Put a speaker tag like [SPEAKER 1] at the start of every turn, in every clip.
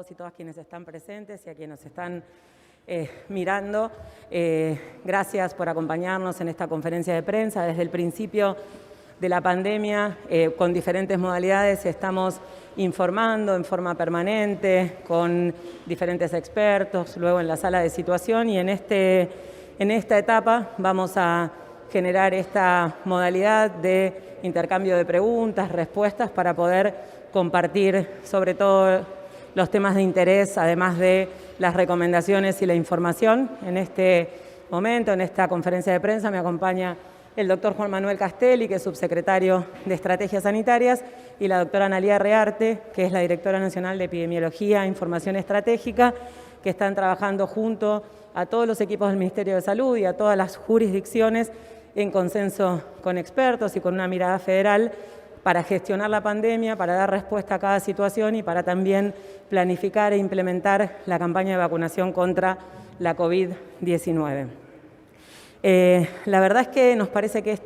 [SPEAKER 1] todos y todas quienes están presentes y a quienes nos están mirando. Gracias por acompañarnos en esta conferencia de prensa. Desde el principio de la pandemia, con diferentes modalidades, estamos informando en forma permanente con diferentes expertos, luego en la sala de situación, y en esta etapa vamos a generar esta modalidad de intercambio de preguntas, respuestas, para poder compartir sobre todo los temas de interés, además de las recomendaciones y la información. En este momento, en esta conferencia de prensa, me acompaña el doctor Juan Manuel Castelli, que es subsecretario de Estrategias Sanitarias, y la doctora Analía Rearte, que es la directora nacional de Epidemiología e Información Estratégica, que están trabajando junto a todos los equipos del Ministerio de Salud y a todas las jurisdicciones en consenso con expertos y con una mirada federal para gestionar la pandemia, para dar respuesta a cada situación y para también planificar e implementar la campaña de vacunación contra la COVID-19. La verdad es que nos parece que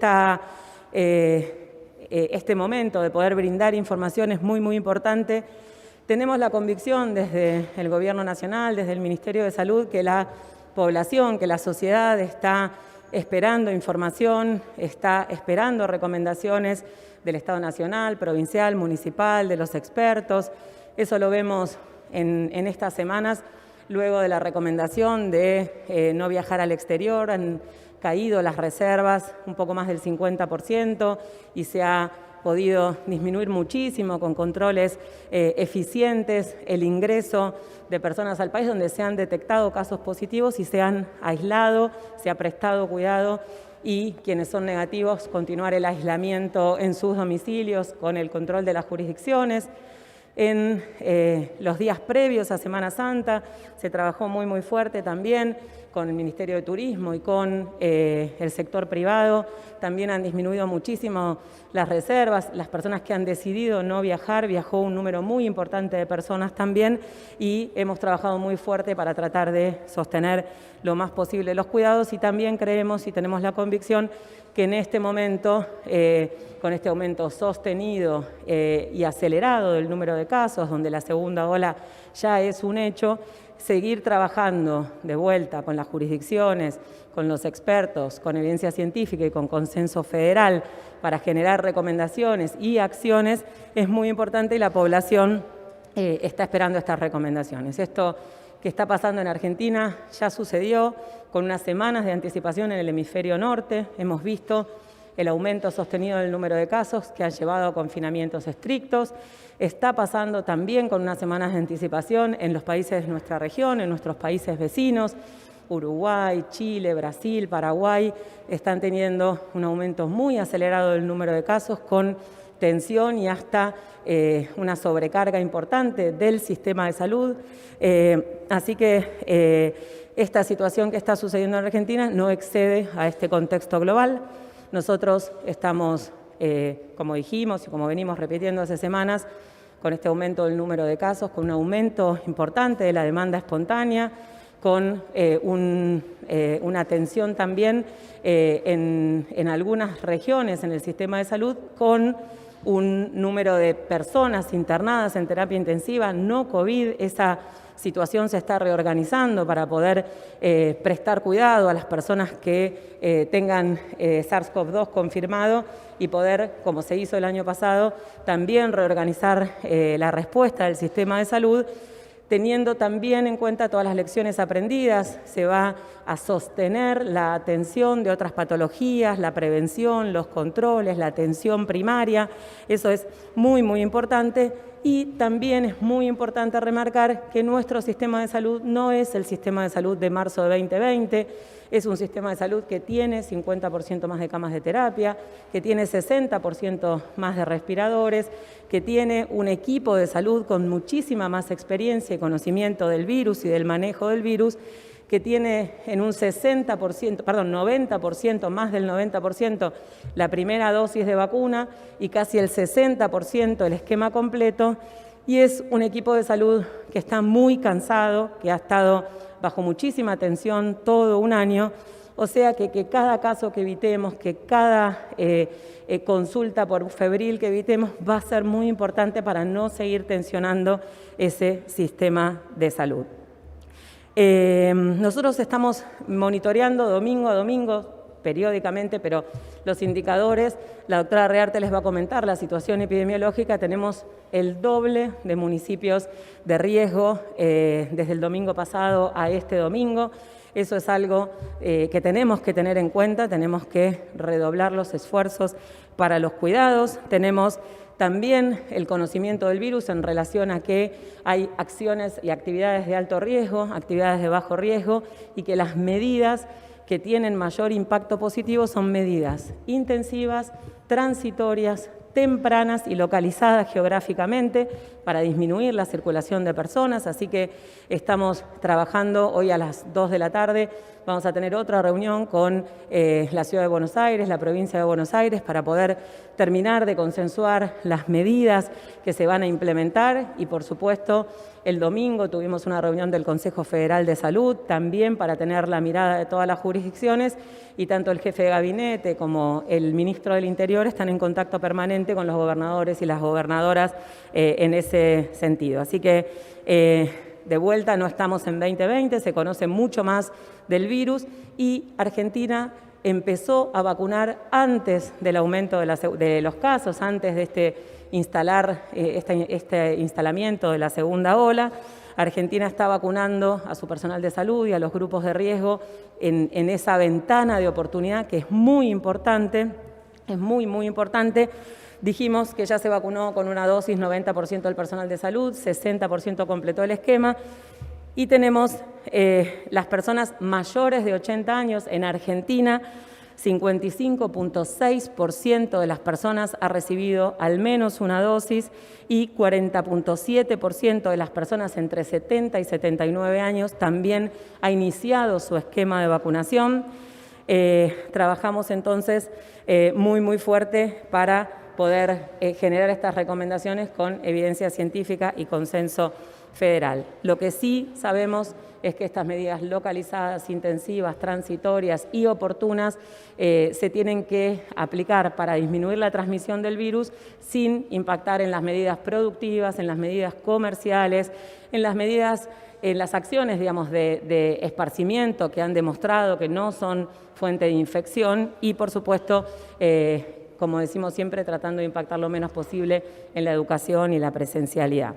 [SPEAKER 1] este momento de poder brindar información es muy importante. Tenemos la convicción desde el Gobierno Nacional, desde el Ministerio de Salud, que la población, que la sociedad está esperando información, está esperando recomendaciones del Estado nacional, provincial, municipal, de los expertos. Eso lo vemos en estas semanas. Luego de la recomendación de no viajar al exterior, han caído las reservas un poco más del 50% y se ha podido disminuir muchísimo con controles eficientes el ingreso de personas al país donde se han detectado casos positivos y se han aislado, se ha prestado cuidado, y quienes son negativos continuar el aislamiento en sus domicilios con el control de las jurisdicciones. En los días previos a Semana Santa se trabajó muy fuerte también con el Ministerio de Turismo y con el sector privado. También han disminuido muchísimo las reservas. Las personas que han decidido no viajar, viajó un número muy importante de personas también, y hemos trabajado muy fuerte para tratar de sostener lo más posible los cuidados, y también creemos y tenemos la convicción que en este momento, con este aumento sostenido y acelerado del número de casos, donde la segunda ola ya es un hecho, seguir trabajando de vuelta con las jurisdicciones, con los expertos, con evidencia científica y con consenso federal para generar recomendaciones y acciones es muy importante, y la población está esperando estas recomendaciones. Esto que está pasando en Argentina ya sucedió con unas semanas de anticipación en el hemisferio norte. Hemos visto el aumento sostenido del número de casos que ha llevado a confinamientos estrictos. Está pasando también con unas semanas de anticipación en los países de nuestra región, en nuestros países vecinos. Uruguay, Chile, Brasil, Paraguay están teniendo un aumento muy acelerado del número de casos, con tensión y hasta una sobrecarga importante del sistema de salud. Así que esta situación que está sucediendo en Argentina no excede a este contexto global. Nosotros estamos, como dijimos y como venimos repitiendo hace semanas, con este aumento del número de casos, con un aumento importante de la demanda espontánea, con una tensión también en algunas regiones en el sistema de salud, con un número de personas internadas en terapia intensiva, no COVID. Esa situación se está reorganizando para poder prestar cuidado a las personas que tengan SARS-CoV-2 confirmado y poder, como se hizo el año pasado, también reorganizar la respuesta del sistema de salud, teniendo también en cuenta todas las lecciones aprendidas. Se va a sostener la atención de otras patologías, la prevención, los controles, la atención primaria. Eso es muy importante. Y también es muy importante remarcar que nuestro sistema de salud no es el sistema de salud de marzo de 2020, es un sistema de salud que tiene 50% más de camas de terapia, que tiene 60% más de respiradores, que tiene un equipo de salud con muchísima más experiencia y conocimiento del virus y del manejo del virus, que tiene en un 90%, más del 90%, la primera dosis de vacuna y casi el 60% el esquema completo, y es un equipo de salud que está muy cansado, que ha estado bajo muchísima tensión todo un año O sea que cada caso que evitemos, que cada consulta por febril que evitemos va a ser muy importante para no seguir tensionando ese sistema de salud. Nosotros estamos monitoreando domingo a domingo, periódicamente, pero los indicadores, la doctora Rearte les va a comentar la situación epidemiológica. Tenemos el doble de municipios de riesgo desde el domingo pasado a este domingo. Eso es algo que tenemos que tener en cuenta, tenemos que redoblar los esfuerzos para los cuidados. Tenemos también el conocimiento del virus en relación a que hay acciones y actividades de alto riesgo, actividades de bajo riesgo, y que las medidas que tienen mayor impacto positivo son medidas intensivas, transitorias, tempranas y localizadas geográficamente para disminuir la circulación de personas. Así que estamos trabajando hoy a las 2 de la tarde. Vamos a tener otra reunión con la Ciudad de Buenos Aires, la provincia de Buenos Aires, para poder terminar de consensuar las medidas que se van a implementar. Y, por supuesto, el domingo tuvimos una reunión del Consejo Federal de Salud, también para tener la mirada de todas las jurisdicciones, y tanto el jefe de gabinete como el ministro del Interior están en contacto permanente con los gobernadores y las gobernadoras en ese sentido. Así que, de vuelta, no estamos en 2020, se conoce mucho más del virus, y Argentina empezó a vacunar antes del aumento de los casos, antes de este instalamiento de la segunda ola. Argentina está vacunando a su personal de salud y a los grupos de riesgo en esa ventana de oportunidad que es muy importante, muy importante. Dijimos que ya se vacunó con una dosis 90% del personal de salud, 60% completó el esquema, y tenemos las personas mayores de 80 años en Argentina. 55.6% de las personas ha recibido al menos una dosis y 40.7% de las personas entre 70 y 79 años también ha iniciado su esquema de vacunación. Trabajamos entonces muy fuerte para poder generar estas recomendaciones con evidencia científica y consenso federal. Lo que sí sabemos es que estas medidas localizadas, intensivas, transitorias y oportunas se tienen que aplicar para disminuir la transmisión del virus sin impactar en las medidas productivas, en las medidas comerciales, en las acciones, digamos, de esparcimiento que han demostrado que no son fuente de infección, y, por supuesto, como decimos siempre, tratando de impactar lo menos posible en la educación y la presencialidad.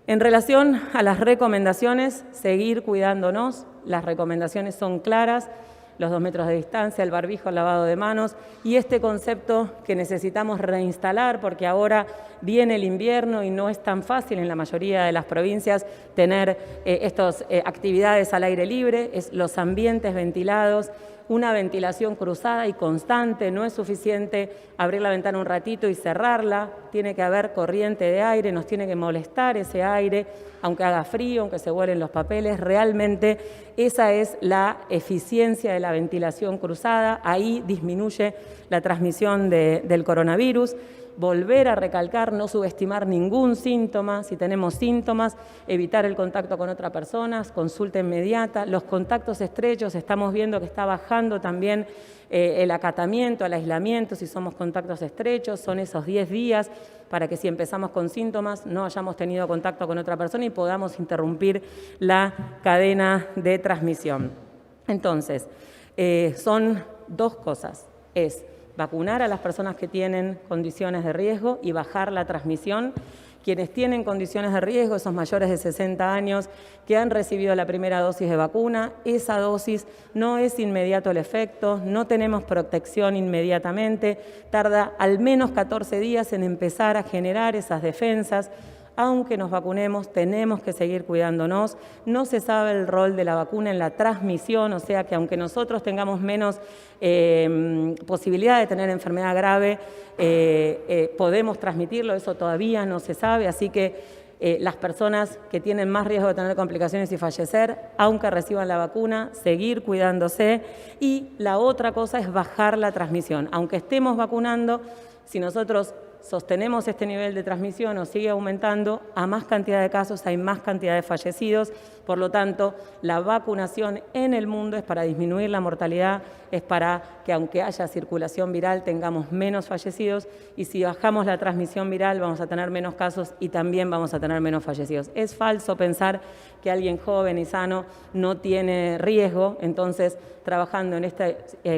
[SPEAKER 1] En relación a las recomendaciones, seguir cuidándonos. Las recomendaciones son claras: los 2 metros de distancia, el barbijo, el lavado de manos, y este concepto que necesitamos reinstalar, porque ahora viene el invierno y no es tan fácil en la mayoría de las provincias tener estas actividades al aire libre, es los ambientes ventilados. Una ventilación cruzada y constante, no es suficiente abrir la ventana un ratito y cerrarla, tiene que haber corriente de aire, nos tiene que molestar ese aire, aunque haga frío, aunque se vuelen los papeles. Realmente esa es la eficiencia de la ventilación cruzada, ahí disminuye la transmisión del coronavirus. Volver a recalcar, no subestimar ningún síntoma. Si tenemos síntomas, evitar el contacto con otras personas, consulta inmediata. Los contactos estrechos, estamos viendo que está bajando también el acatamiento, el aislamiento, si somos contactos estrechos. Son esos 10 días para que, si empezamos con síntomas, no hayamos tenido contacto con otra persona y podamos interrumpir la cadena de transmisión. Entonces, son 2 cosas. Es vacunar a las personas que tienen condiciones de riesgo y bajar la transmisión. Quienes tienen condiciones de riesgo, esos mayores de 60 años que han recibido la primera dosis de vacuna, esa dosis no es inmediato el efecto, no tenemos protección inmediatamente, tarda al menos 14 días en empezar a generar esas defensas. Aunque nos vacunemos, tenemos que seguir cuidándonos. No se sabe el rol de la vacuna en la transmisión, o sea que aunque nosotros tengamos menos posibilidad de tener enfermedad grave, podemos transmitirlo, eso todavía no se sabe. Así que las personas que tienen más riesgo de tener complicaciones y fallecer, aunque reciban la vacuna, seguir cuidándose. Y la otra cosa es bajar la transmisión. Aunque estemos vacunando, Si nosotros sostenemos este nivel de transmisión o sigue aumentando, a más cantidad de casos hay más cantidad de fallecidos. Por lo tanto, la vacunación en el mundo es para disminuir la mortalidad, es para que aunque haya circulación viral tengamos menos fallecidos, y si bajamos la transmisión viral vamos a tener menos casos y también vamos a tener menos fallecidos. Es falso pensar que alguien joven y sano no tiene riesgo. Entonces, trabajando en esta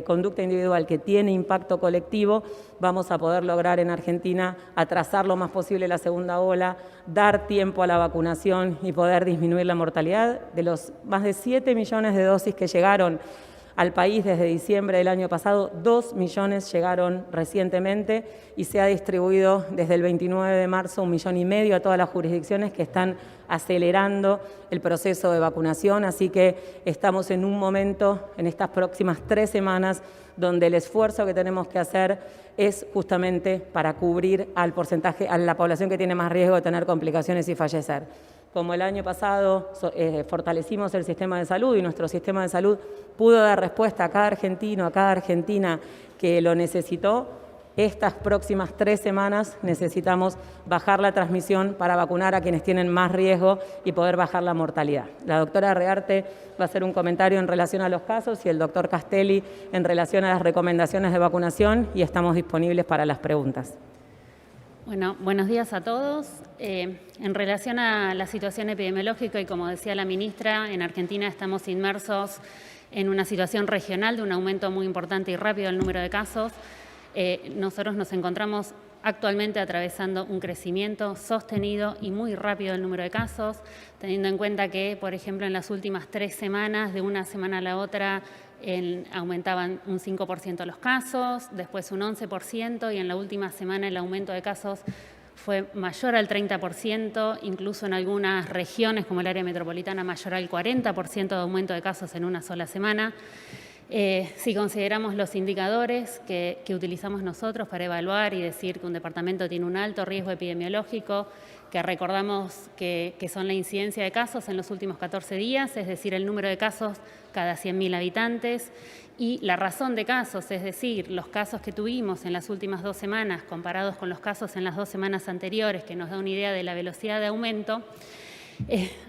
[SPEAKER 1] conducta individual que tiene impacto colectivo, vamos a poder lograr en Argentina atrasar lo más posible la segunda ola, dar tiempo a la vacunación y poder disminuir la mortalidad. De los más de 7 millones de dosis que llegaron al país desde diciembre del año pasado, 2 millones llegaron recientemente y se ha distribuido desde el 29 de marzo 1,5 millones a todas las jurisdicciones que están acelerando el proceso de vacunación. Así que estamos en un momento, en estas próximas 3 semanas, donde el esfuerzo que tenemos que hacer es justamente para cubrir al porcentaje, a la población que tiene más riesgo de tener complicaciones y fallecer. Como el año pasado fortalecimos el sistema de salud y nuestro sistema de salud pudo dar respuesta a cada argentino, a cada argentina que lo necesitó, estas próximas 3 semanas necesitamos bajar la transmisión para vacunar a quienes tienen más riesgo y poder bajar la mortalidad. La doctora Rearte va a hacer un comentario en relación a los casos y el doctor Castelli en relación a las recomendaciones de vacunación, y estamos disponibles para las preguntas.
[SPEAKER 2] Bueno, buenos días a todos. En relación a la situación epidemiológica, y como decía la ministra, en Argentina estamos inmersos en una situación regional de un aumento muy importante y rápido del número de casos. Nosotros nos encontramos actualmente atravesando un crecimiento sostenido y muy rápido del número de casos, teniendo en cuenta que, por ejemplo, en las últimas 3 semanas, de una semana a la otra, aumentaban un 5% los casos, después un 11%, y en la última semana el aumento de casos fue mayor al 30%, incluso en algunas regiones como el área metropolitana mayor al 40% de aumento de casos en una sola semana. Si consideramos los indicadores que utilizamos nosotros para evaluar y decir que un departamento tiene un alto riesgo epidemiológico, que recordamos que son la incidencia de casos en los últimos 14 días, es decir, el número de casos cada 100.000 habitantes, y la razón de casos, es decir, los casos que tuvimos en las últimas 2 semanas comparados con los casos en las 2 semanas anteriores, que nos da una idea de la velocidad de aumento.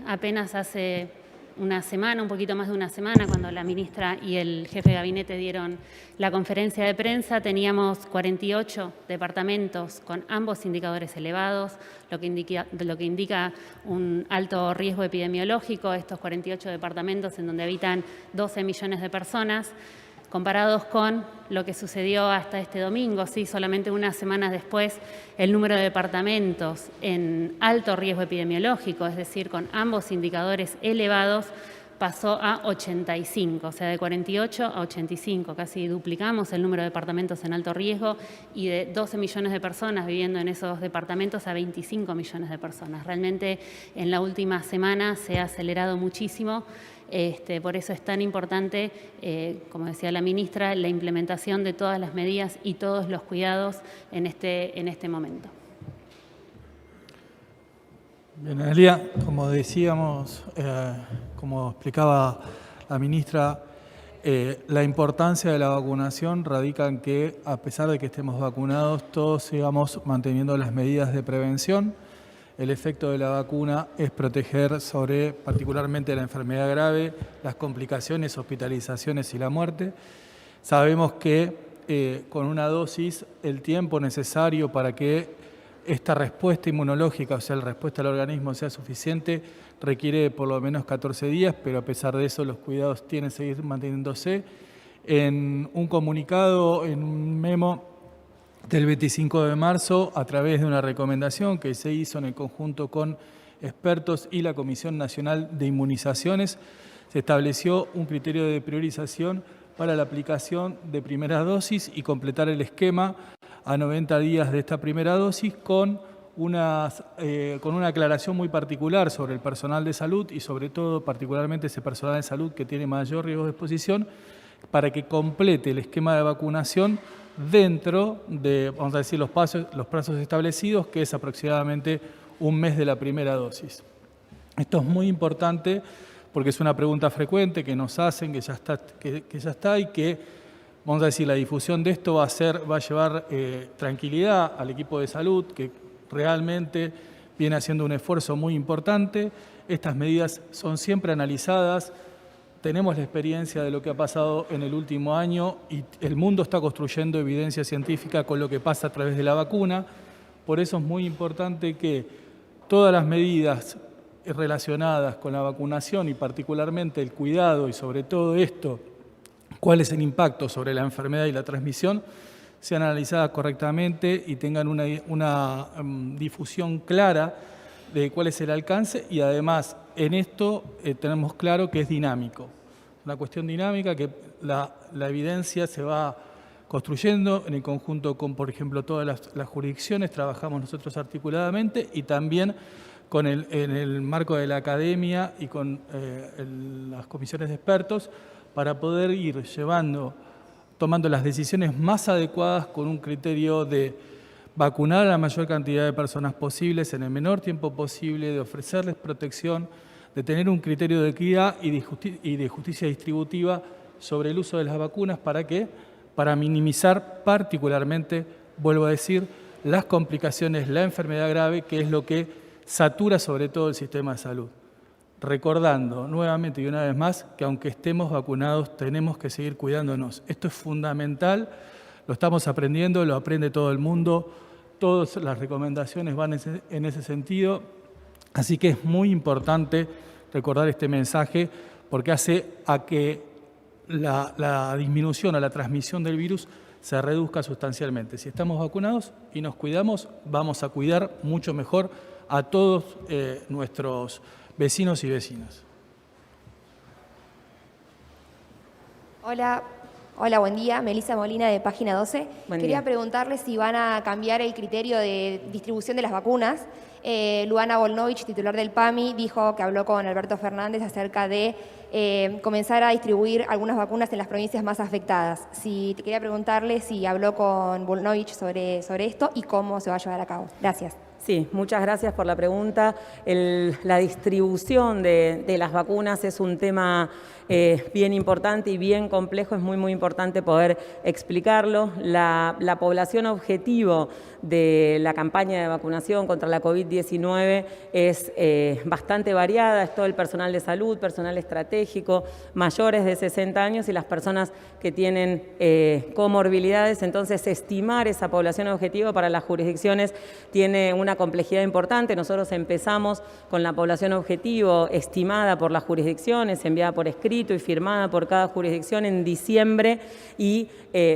[SPEAKER 2] Apenas hace una semana, un poquito más de una semana, cuando la ministra y el jefe de gabinete dieron la conferencia de prensa, teníamos 48 departamentos con ambos indicadores elevados, lo que indica un alto riesgo epidemiológico. Estos 48 departamentos en donde habitan 12 millones de personas, comparados con lo que sucedió hasta este domingo, sí, solamente unas semanas después, el número de departamentos en alto riesgo epidemiológico, es decir, con ambos indicadores elevados, pasó a 85, o sea, de 48 a 85, casi duplicamos el número de departamentos en alto riesgo, y de 12 millones de personas viviendo en esos departamentos a 25 millones de personas. Realmente en la última semana se ha acelerado muchísimo. Por eso es tan importante, como decía la ministra, la implementación de todas las medidas y todos los cuidados en este momento.
[SPEAKER 3] Bien, Analía, como decíamos, como explicaba la ministra, la importancia de la vacunación radica en que, a pesar de que estemos vacunados, todos sigamos manteniendo las medidas de prevención. El efecto de la vacuna es proteger sobre particularmente la enfermedad grave, las complicaciones, hospitalizaciones y la muerte. Sabemos que con una dosis el tiempo necesario para que esta respuesta inmunológica, o sea, la respuesta del organismo sea suficiente, requiere por lo menos 14 días, pero a pesar de eso los cuidados tienen que seguir manteniéndose. En un comunicado, en un memo del 25 de marzo, a través de una recomendación que se hizo en el conjunto con expertos y la Comisión Nacional de Inmunizaciones, se estableció un criterio de priorización para la aplicación de primera dosis y completar el esquema a 90 días de esta primera dosis con una aclaración muy particular sobre el personal de salud y sobre todo particularmente ese personal de salud que tiene mayor riesgo de exposición, para que complete el esquema de vacunación dentro de, vamos a decir, los plazos establecidos, que es aproximadamente un mes de la primera dosis. Esto es muy importante porque es una pregunta frecuente que nos hacen, que ya está y que vamos a decir, la difusión de esto va a llevar tranquilidad al equipo de salud, que realmente viene haciendo un esfuerzo muy importante. Estas medidas son siempre analizadas. Tenemos la experiencia de lo que ha pasado en el último año y el mundo está construyendo evidencia científica con lo que pasa a través de la vacuna. Por eso es muy importante que todas las medidas relacionadas con la vacunación y particularmente el cuidado y sobre todo esto, cuál es el impacto sobre la enfermedad y la transmisión, sean analizadas correctamente y tengan una difusión clara de cuál es el alcance y además en esto tenemos claro que es dinámico, una cuestión dinámica que la evidencia se va construyendo en el conjunto con, por ejemplo, todas las jurisdicciones, trabajamos nosotros articuladamente y también en el marco de la academia y con las comisiones de expertos para poder ir tomando las decisiones más adecuadas con un criterio de vacunar a la mayor cantidad de personas posibles en el menor tiempo posible, de ofrecerles protección, de tener un criterio de equidad y de justicia distributiva sobre el uso de las vacunas. ¿Para qué? Para minimizar particularmente, vuelvo a decir, las complicaciones, la enfermedad grave, que es lo que satura sobre todo el sistema de salud. Recordando nuevamente y una vez más que aunque estemos vacunados tenemos que seguir cuidándonos. Esto es fundamental, lo estamos aprendiendo, lo aprende todo el mundo, todas las recomendaciones van en ese sentido, así que es muy importante recordar este mensaje porque hace a que la disminución o la transmisión del virus se reduzca sustancialmente. Si estamos vacunados y nos cuidamos, vamos a cuidar mucho mejor a todos nuestros vecinos y vecinas.
[SPEAKER 4] Hola, buen día. Melissa Molina de Página 12. Quería preguntarle si van a cambiar el criterio de distribución de las vacunas. Luana Volnovich, titular del PAMI, dijo que habló con Alberto Fernández acerca de comenzar a distribuir algunas vacunas en las provincias más afectadas. Quería preguntarle si habló con Volnovich sobre esto y cómo se va a llevar a cabo. Gracias.
[SPEAKER 1] Sí, muchas gracias por la pregunta. La distribución de las vacunas es un tema bien importante y bien complejo. Es muy importante poder explicarlo. La población objetivo de la campaña de vacunación contra la COVID-19 es bastante variada. Es todo el personal de salud, personal estratégico, mayores de 60 años y las personas que tienen comorbilidades. Entonces, estimar esa población objetivo para las jurisdicciones tiene una complejidad importante. Nosotros empezamos con la población objetivo estimada por las jurisdicciones, enviada por escrito y firmada por cada jurisdicción en diciembre y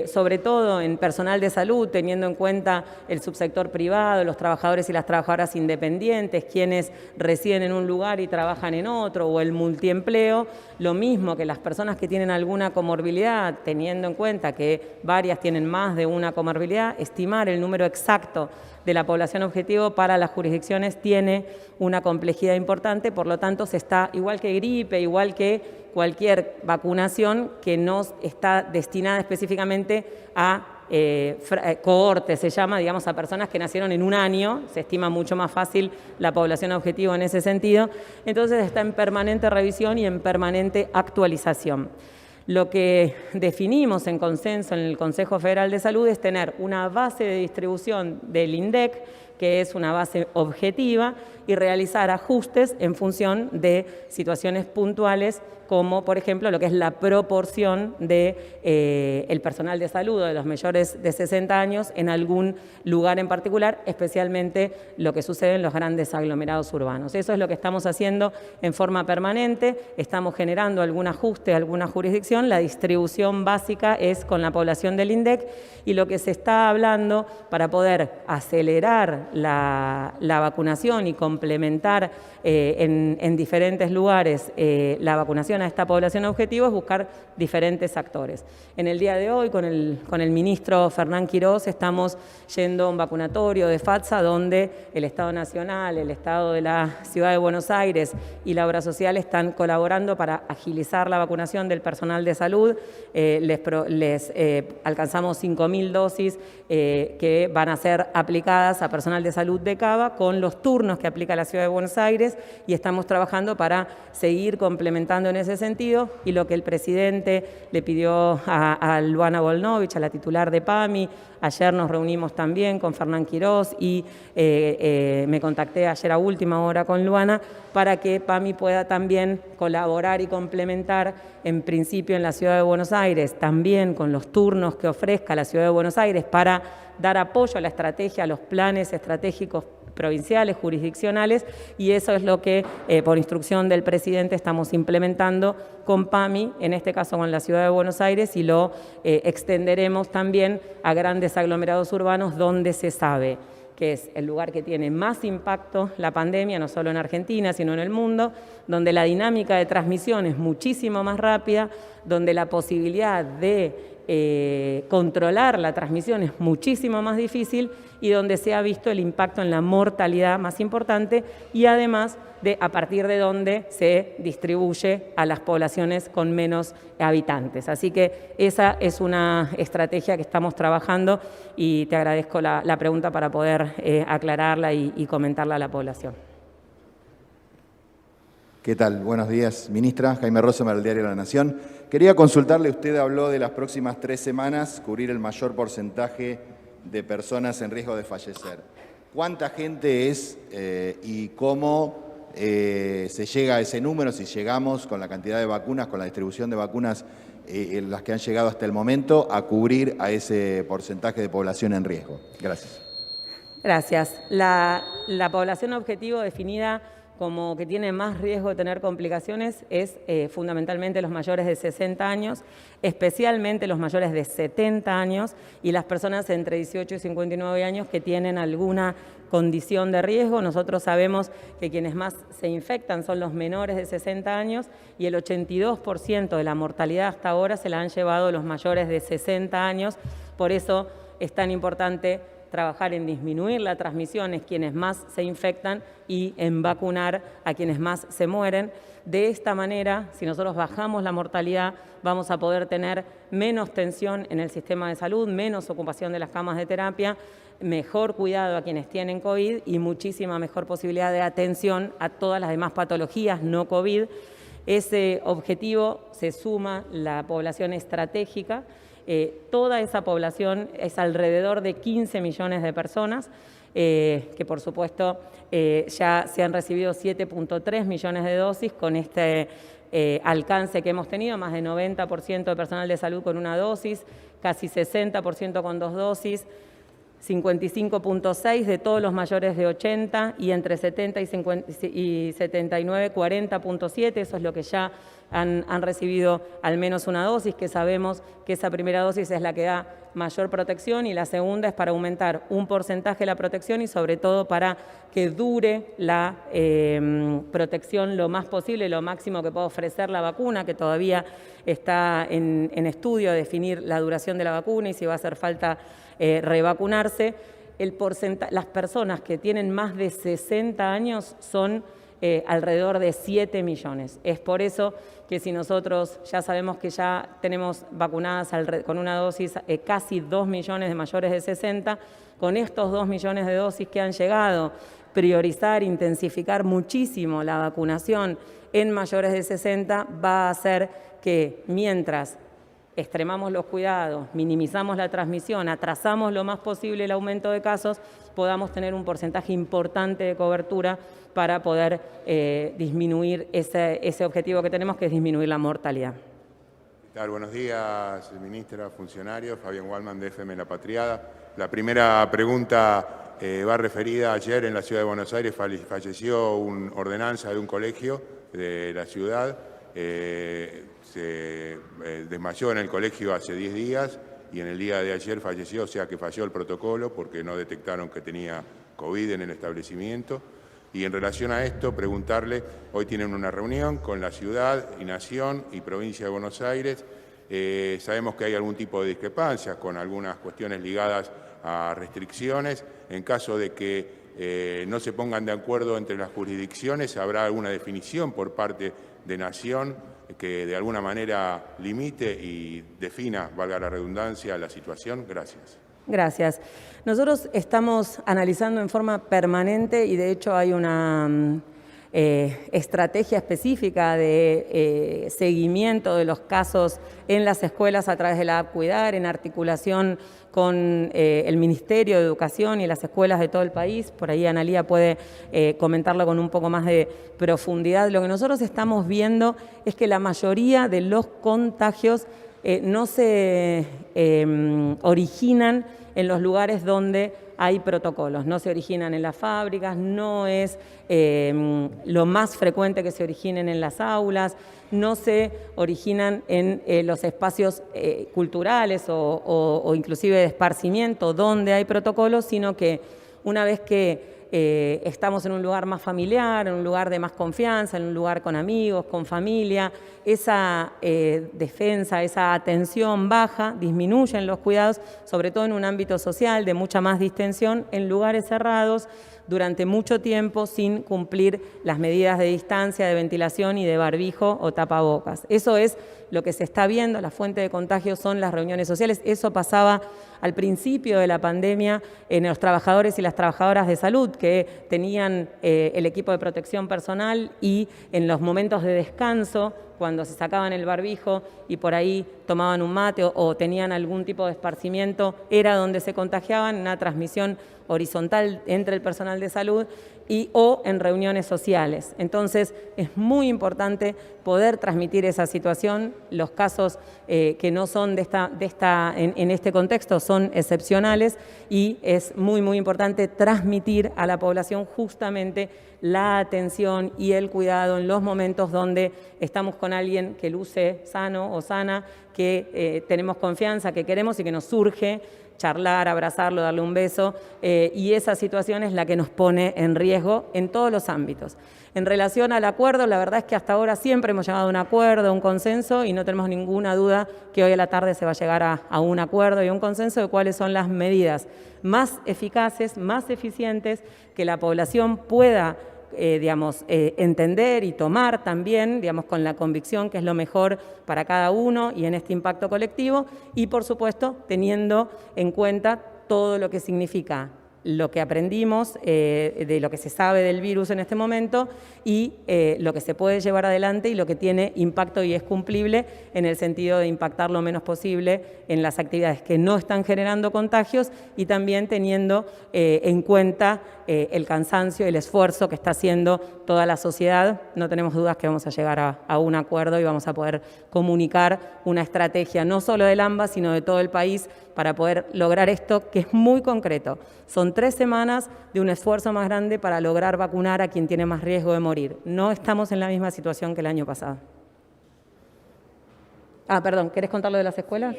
[SPEAKER 1] sobre todo en personal de salud, teniendo en cuenta el subsector privado, los trabajadores y las trabajadoras independientes, quienes residen en un lugar y trabajan en otro, o el multiempleo, lo mismo que las personas que tienen alguna comorbilidad, teniendo en cuenta que varias tienen más de una comorbilidad, estimar el número exacto de la población objetivo para las jurisdicciones tiene una complejidad importante, por lo tanto se está, igual que gripe, igual que cualquier vacunación que no está destinada específicamente a cohorte, se llama, digamos, a personas que nacieron en un año, se estima mucho más fácil la población objetivo en ese sentido, entonces está en permanente revisión y en permanente actualización. Lo que definimos en consenso en el Consejo Federal de Salud es tener una base de distribución del INDEC, que es una base objetiva, y realizar ajustes en función de situaciones puntuales, como por ejemplo lo que es la proporción de el personal de salud o de los mayores de 60 años en algún lugar en particular, especialmente lo que sucede en los grandes aglomerados urbanos. Eso es lo que estamos haciendo en forma permanente, estamos generando algún ajuste a alguna jurisdicción, la distribución básica es con la población del INDEC y lo que se está hablando para poder acelerar la vacunación y complementar en diferentes lugares la vacunación a esta población objetivo es buscar diferentes actores. En el día de hoy, con el ministro Fernán Quirós, estamos yendo a un vacunatorio de FATSA donde el Estado Nacional, el Estado de la Ciudad de Buenos Aires y la Obra Social están colaborando para agilizar la vacunación del personal de salud. Les alcanzamos 5.000 dosis que van a ser aplicadas a personal de salud de Cava con los turnos que aplican epidemiológica de la Ciudad de Buenos Aires y estamos trabajando para seguir complementando en ese sentido, y lo que el presidente le pidió a Luana Volnovich, a la titular de PAMI. Ayer nos reunimos también con Fernán Quirós y me contacté ayer a última hora con Luana para que PAMI pueda también colaborar y complementar, en principio en la Ciudad de Buenos Aires, también con los turnos que ofrezca la Ciudad de Buenos Aires para dar apoyo a la estrategia, a los planes estratégicos provinciales, jurisdiccionales, y eso es lo que, por instrucción del presidente, estamos implementando con PAMI, en este caso con la Ciudad de Buenos Aires, y lo extenderemos también a grandes aglomerados urbanos donde se sabe que es el lugar que tiene más impacto la pandemia, no solo en Argentina, sino en el mundo, donde la dinámica de transmisión es muchísimo más rápida, donde la posibilidad de controlar la transmisión es muchísimo más difícil y donde se ha visto el impacto en la mortalidad más importante, y además a partir de donde se distribuye a las poblaciones con menos habitantes. Así que esa es una estrategia que estamos trabajando y te agradezco la pregunta para poder aclararla y comentarla a la población.
[SPEAKER 5] ¿Qué tal? Buenos días, ministra. Jaime Rosemer, del Diario La Nación. Quería consultarle, usted habló de las próximas 3 semanas cubrir el mayor porcentaje de personas en riesgo de fallecer. ¿Cuánta gente es y cómo se llega a ese número, si llegamos con la cantidad de vacunas, con la distribución de vacunas, las que han llegado hasta el momento, a cubrir a ese porcentaje de población en riesgo? Gracias.
[SPEAKER 1] Gracias. La población objetivo definida como que tiene más riesgo de tener complicaciones es fundamentalmente los mayores de 60 años, especialmente los mayores de 70 años y las personas entre 18 y 59 años que tienen alguna condición de riesgo. Nosotros sabemos que quienes más se infectan son los menores de 60 años y el 82% de la mortalidad hasta ahora se la han llevado los mayores de 60 años. Por eso es tan importante trabajar en disminuir la transmisión en quienes más se infectan y en vacunar a quienes más se mueren. De esta manera, si nosotros bajamos la mortalidad, vamos a poder tener menos tensión en el sistema de salud, menos ocupación de las camas de terapia, mejor cuidado a quienes tienen COVID y muchísima mejor posibilidad de atención a todas las demás patologías no COVID. Ese objetivo se suma la población estratégica. Toda esa población es alrededor de 15 millones de personas, que por supuesto ya se han recibido 7.3 millones de dosis con este alcance que hemos tenido, más de 90% de personal de salud con una dosis, casi 60% con 2 dosis, 55.6 de todos los mayores de 80 y entre 70 y 79, 40.7, eso es lo que ya han recibido al menos una dosis, que sabemos que esa primera dosis es la que da mayor protección y la segunda es para aumentar un porcentaje de la protección y sobre todo para que dure la protección lo más posible, lo máximo que puede ofrecer la vacuna, que todavía está en estudio definir la duración de la vacuna y si va a hacer falta revacunarse. Las personas que tienen más de 60 años son alrededor de 7 millones. Es por eso que si nosotros ya sabemos que ya tenemos vacunadas con una dosis casi 2 millones de mayores de 60, con estos 2 millones de dosis que han llegado, priorizar, intensificar muchísimo la vacunación en mayores de 60 va a hacer que mientras extremamos los cuidados, minimizamos la transmisión, atrasamos lo más posible el aumento de casos, podamos tener un porcentaje importante de cobertura para poder disminuir ese objetivo que tenemos, que es disminuir la mortalidad.
[SPEAKER 6] ¿Qué tal? Buenos días, ministra, funcionarios. Fabián Waldman, de FM La Patriada. La primera pregunta va referida. Ayer en la Ciudad de Buenos Aires falleció una ordenanza de un colegio de la ciudad. Se desmayó en el colegio hace 10 días y en el día de ayer falleció, o sea que falló el protocolo porque no detectaron que tenía COVID en el establecimiento. Y en relación a esto, preguntarle, hoy tienen una reunión con la ciudad y nación y provincia de Buenos Aires. Sabemos que hay algún tipo de discrepancias con algunas cuestiones ligadas a restricciones. En caso de que no se pongan de acuerdo entre las jurisdicciones, ¿habrá alguna definición por parte de nación que de alguna manera limite y defina, valga la redundancia, la situación? Gracias.
[SPEAKER 1] Gracias. Nosotros estamos analizando en forma permanente y de hecho hay una estrategia específica de seguimiento de los casos en las escuelas a través de la app Cuidar, en articulación con el Ministerio de Educación y las escuelas de todo el país. Por ahí Analía puede comentarlo con un poco más de profundidad. Lo que nosotros estamos viendo es que la mayoría de los contagios no se originan en los lugares donde hay protocolos, no se originan en las fábricas, no es lo más frecuente que se originen en las aulas, no se originan en los espacios culturales o inclusive de esparcimiento donde hay protocolos, sino que una vez que estamos en un lugar más familiar, en un lugar de más confianza, en un lugar con amigos, con familia, esa defensa, esa atención baja, disminuyen los cuidados, sobre todo en un ámbito social de mucha más distensión, en lugares cerrados, durante mucho tiempo sin cumplir las medidas de distancia, de ventilación y de barbijo o tapabocas. Eso es lo que se está viendo, la fuente de contagio son las reuniones sociales. Eso pasaba al principio de la pandemia en los trabajadores y las trabajadoras de salud que tenían el equipo de protección personal y en los momentos de descanso, cuando se sacaban el barbijo y por ahí tomaban un mate o tenían algún tipo de esparcimiento, era donde se contagiaban, una transmisión horizontal entre el personal de salud o en reuniones sociales. Entonces, es muy importante poder transmitir esa situación. Los casos que no son en este contexto son excepcionales y es muy, muy importante transmitir a la población justamente la atención y el cuidado en los momentos donde estamos con alguien que luce sano o sana, que tenemos confianza, que queremos y que nos surge charlar, abrazarlo, darle un beso, y esa situación es la que nos pone en riesgo en todos los ámbitos. En relación al acuerdo, la verdad es que hasta ahora siempre hemos llegado a un acuerdo, a un consenso, y no tenemos ninguna duda que hoy a la tarde se va a llegar a un acuerdo y a un consenso de cuáles son las medidas más eficaces, más eficientes, que la población pueda entender y tomar también, con la convicción que es lo mejor para cada uno y en este impacto colectivo, y por supuesto teniendo en cuenta todo lo que significa lo que aprendimos, de lo que se sabe del virus en este momento y lo que se puede llevar adelante y lo que tiene impacto y es cumplible en el sentido de impactar lo menos posible en las actividades que no están generando contagios y también teniendo en cuenta el cansancio y el esfuerzo que está haciendo toda la sociedad. No tenemos dudas que vamos a llegar a un acuerdo y vamos a poder comunicar una estrategia no solo del AMBA, sino de todo el país para poder lograr esto que es muy concreto. Son 3 semanas de un esfuerzo más grande para lograr vacunar a quien tiene más riesgo de morir. No estamos en la misma situación que el año pasado. Perdón, ¿querés contar lo de las escuelas?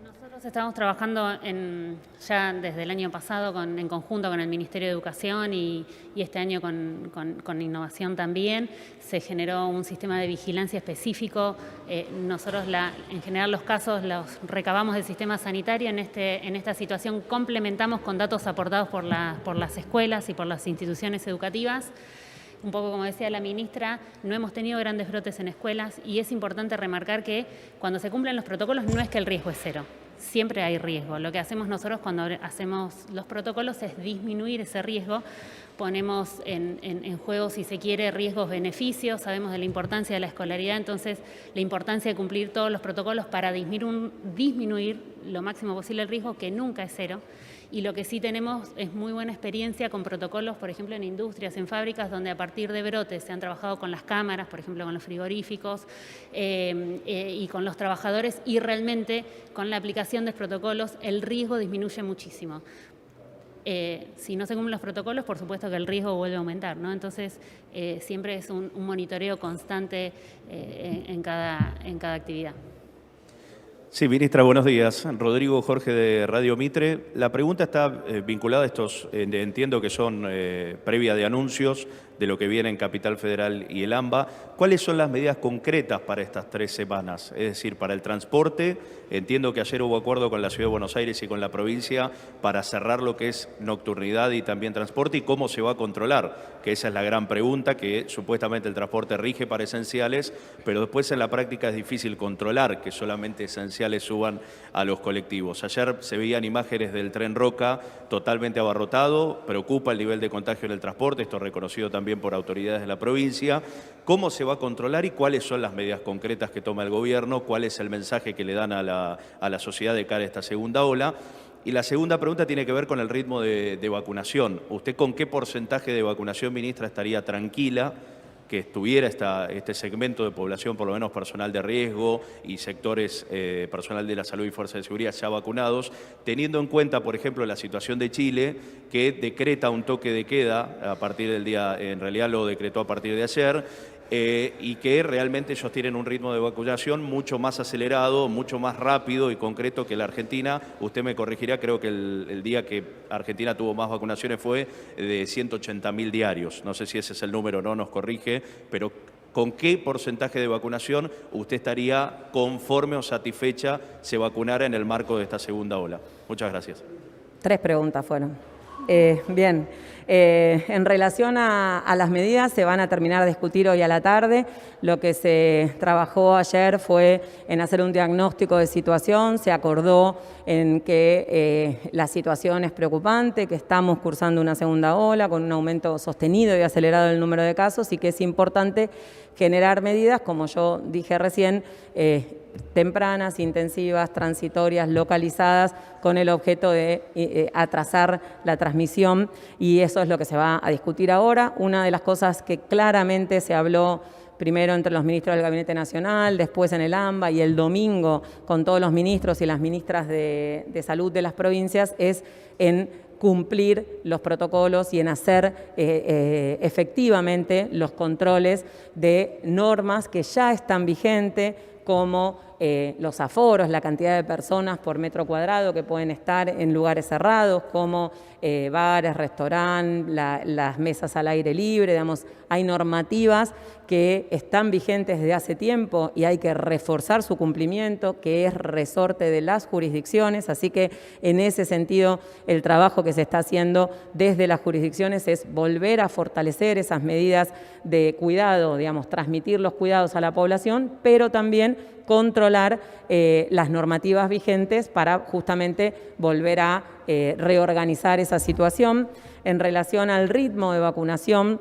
[SPEAKER 2] Nosotros estamos trabajando ya desde el año pasado en conjunto con el Ministerio de Educación y este año con Innovación también. Se generó un sistema de vigilancia específico. Nosotros en general los casos los recabamos del sistema sanitario. En esta situación complementamos con datos aportados por las escuelas y por las instituciones educativas. Un poco como decía la ministra, no hemos tenido grandes brotes en escuelas y es importante remarcar que cuando se cumplen los protocolos no es que el riesgo es cero, siempre hay riesgo. Lo que hacemos nosotros cuando hacemos los protocolos es disminuir ese riesgo, ponemos en juego, si se quiere, riesgos-beneficios, sabemos de la importancia de la escolaridad, entonces la importancia de cumplir todos los protocolos para disminuir lo máximo posible el riesgo, que nunca es cero. Y lo que sí tenemos es muy buena experiencia con protocolos, por ejemplo, en industrias, en fábricas, donde a partir de brotes se han trabajado con las cámaras, por ejemplo, con los frigoríficos y con los trabajadores, y realmente con la aplicación de protocolos el riesgo disminuye muchísimo. Si no se cumplen los protocolos, por supuesto que el riesgo vuelve a aumentar, ¿no? Entonces, siempre es un monitoreo constante en cada actividad.
[SPEAKER 7] Sí, ministra, buenos días. Rodrigo Jorge de Radio Mitre. La pregunta está vinculada a estos, entiendo que son previa de anuncios de lo que viene en Capital Federal y el AMBA. ¿Cuáles son las medidas concretas para estas 3 semanas? Es decir, para el transporte, entiendo que ayer hubo acuerdo con la Ciudad de Buenos Aires y con la provincia para cerrar lo que es nocturnidad y también transporte, y cómo se va a controlar, que esa es la gran pregunta, que supuestamente el transporte rige para esenciales, pero después en la práctica es difícil controlar que solamente esenciales suban a los colectivos. Ayer se veían imágenes del tren Roca totalmente abarrotado, preocupa el nivel de contagio en el transporte, esto reconocido también por autoridades de la provincia. ¿Cómo se va a controlar y cuáles son las medidas concretas que toma el gobierno? ¿Cuál es el mensaje que le dan a la sociedad de cara a esta segunda ola? Y la segunda pregunta tiene que ver con el ritmo de vacunación. ¿Usted con qué porcentaje de vacunación, ministra, estaría tranquila que estuviera este segmento de población, por lo menos personal de riesgo y sectores personal de la salud y fuerza de seguridad ya vacunados, teniendo en cuenta, por ejemplo, la situación de Chile, que decreta un toque de queda a partir del día, en realidad lo decretó a partir de ayer, y que realmente ellos tienen un ritmo de vacunación mucho más acelerado, mucho más rápido y concreto que la Argentina? Usted me corregirá, creo que el día que Argentina tuvo más vacunaciones fue de 180.000 diarios. No sé si ese es el número, no nos corrige, pero ¿con qué porcentaje de vacunación usted estaría conforme o satisfecha se vacunara en el marco de esta segunda ola? Muchas gracias.
[SPEAKER 1] 3 preguntas fueron. Bien, en relación a las medidas, se van a terminar de discutir hoy a la tarde. Lo que se trabajó ayer fue en hacer un diagnóstico de situación. Se acordó en que la situación es preocupante, que estamos cursando una segunda ola con un aumento sostenido y acelerado del número de casos, y que es importante generar medidas, como yo dije recién, tempranas, intensivas, transitorias, localizadas, con el objeto de atrasar la transmisión, y eso es lo que se va a discutir ahora. Una de las cosas que claramente se habló primero entre los ministros del Gabinete Nacional, después en el AMBA y el domingo con todos los ministros y las ministras de salud de las provincias, es en cumplir los protocolos y en hacer efectivamente los controles de normas que ya están vigentes, como los aforos, la cantidad de personas por metro cuadrado que pueden estar en lugares cerrados, como bares, restaurantes, las mesas al aire libre. Digamos, hay normativas que están vigentes desde hace tiempo y hay que reforzar su cumplimiento, que es resorte de las jurisdicciones. Así que en ese sentido el trabajo que se está haciendo desde las jurisdicciones es volver a fortalecer esas medidas de cuidado, digamos, transmitir los cuidados a la población, pero también controlar las normativas vigentes para justamente volver a reorganizar esa situación. En relación al ritmo de vacunación,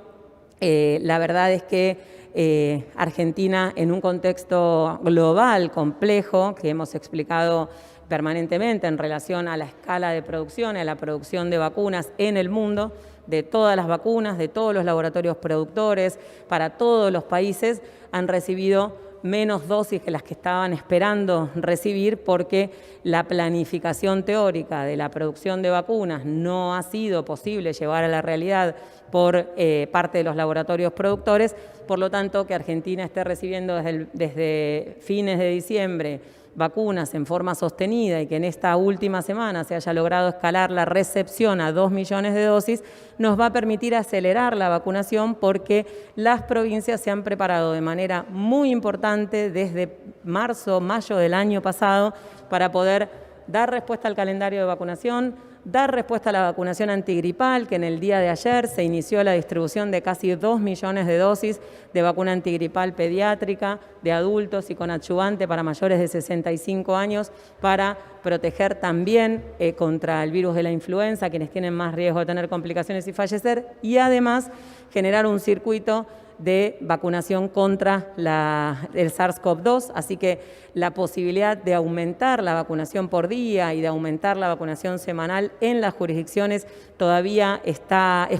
[SPEAKER 1] la verdad es que Argentina, en un contexto global complejo que hemos explicado permanentemente en relación a la escala de producción, a la producción de vacunas en el mundo, de todas las vacunas, de todos los laboratorios productores, para todos los países, han recibido menos dosis que las que estaban esperando recibir, porque la planificación teórica de la producción de vacunas no ha sido posible llevar a la realidad por parte de los laboratorios productores. Por lo tanto, que Argentina esté recibiendo desde fines de diciembre vacunas en forma sostenida y que en esta última semana se haya logrado escalar la recepción a 2 millones de dosis, nos va a permitir acelerar la vacunación, porque las provincias se han preparado de manera muy importante desde marzo, mayo del año pasado para poder dar respuesta al calendario de vacunación, dar respuesta a la vacunación antigripal, que en el día de ayer se inició la distribución de casi 2 millones de dosis de vacuna antigripal pediátrica, de adultos y con adyuvante para mayores de 65 años, para proteger también contra el virus de la influenza, quienes tienen más riesgo de tener complicaciones y fallecer, y además generar un circuito de vacunación contra el SARS-CoV-2, así que la posibilidad de aumentar la vacunación por día y de aumentar la vacunación semanal en las jurisdicciones todavía es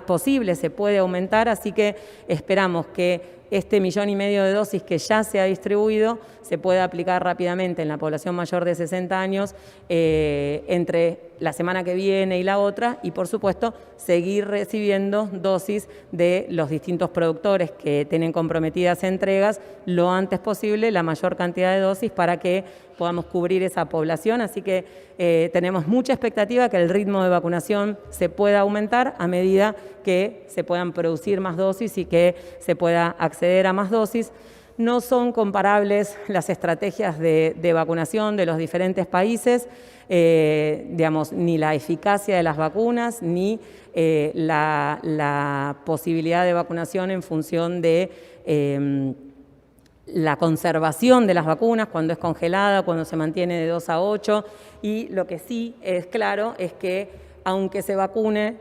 [SPEAKER 1] posible, se puede aumentar, así que esperamos que este 1,5 millones de dosis que ya se ha distribuido se pueda aplicar rápidamente en la población mayor de 60 años entre la semana que viene y la otra, y por supuesto seguir recibiendo dosis de los distintos productores que tienen comprometidas entregas lo antes posible, la mayor cantidad de dosis para que podamos cubrir esa población. Así que tenemos mucha expectativa que el ritmo de vacunación se pueda aumentar a medida que se puedan producir más dosis y que se pueda acceder a más dosis. No son comparables las estrategias de vacunación de los diferentes países, digamos, ni la eficacia de las vacunas, ni la posibilidad de vacunación en función de la conservación de las vacunas, cuando es congelada, cuando se mantiene de 2 a 8. Y lo que sí es claro es que aunque se vacune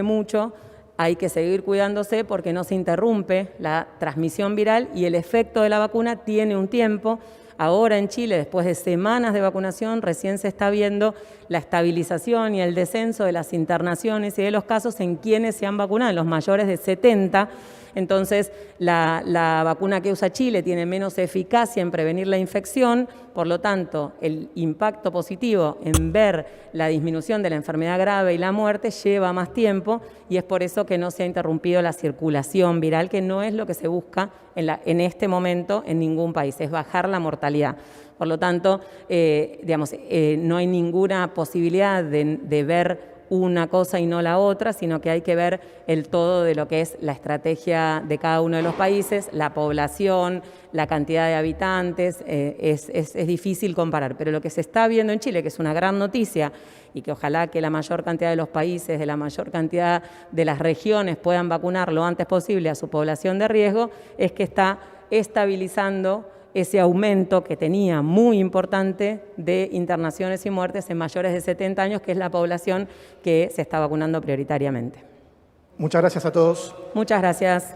[SPEAKER 1] mucho, hay que seguir cuidándose porque no se interrumpe la transmisión viral y el efecto de la vacuna tiene un tiempo. Ahora en Chile, después de semanas de vacunación, recién se está viendo la estabilización y el descenso de las internaciones y de los casos en quienes se han vacunado, los mayores de 70. Entonces, la vacuna que usa Chile tiene menos eficacia en prevenir la infección, por lo tanto, el impacto positivo en ver la disminución de la enfermedad grave y la muerte lleva más tiempo y es por eso que no se ha interrumpido la circulación viral, que no es lo que se busca en este momento en ningún país, es bajar la mortalidad. Por lo tanto, no hay ninguna posibilidad de ver una cosa y no la otra, sino que hay que ver el todo de lo que es la estrategia de cada uno de los países, la población, la cantidad de habitantes, es difícil comparar. Pero lo que se está viendo en Chile, que es una gran noticia, y que ojalá que la mayor cantidad de los países, de la mayor cantidad de las regiones puedan vacunar lo antes posible a su población de riesgo, es que está estabilizando ese aumento que tenía muy importante de internaciones y muertes en mayores de 70 años, que es la población que se está vacunando prioritariamente.
[SPEAKER 8] Muchas gracias a todos.
[SPEAKER 1] Muchas gracias.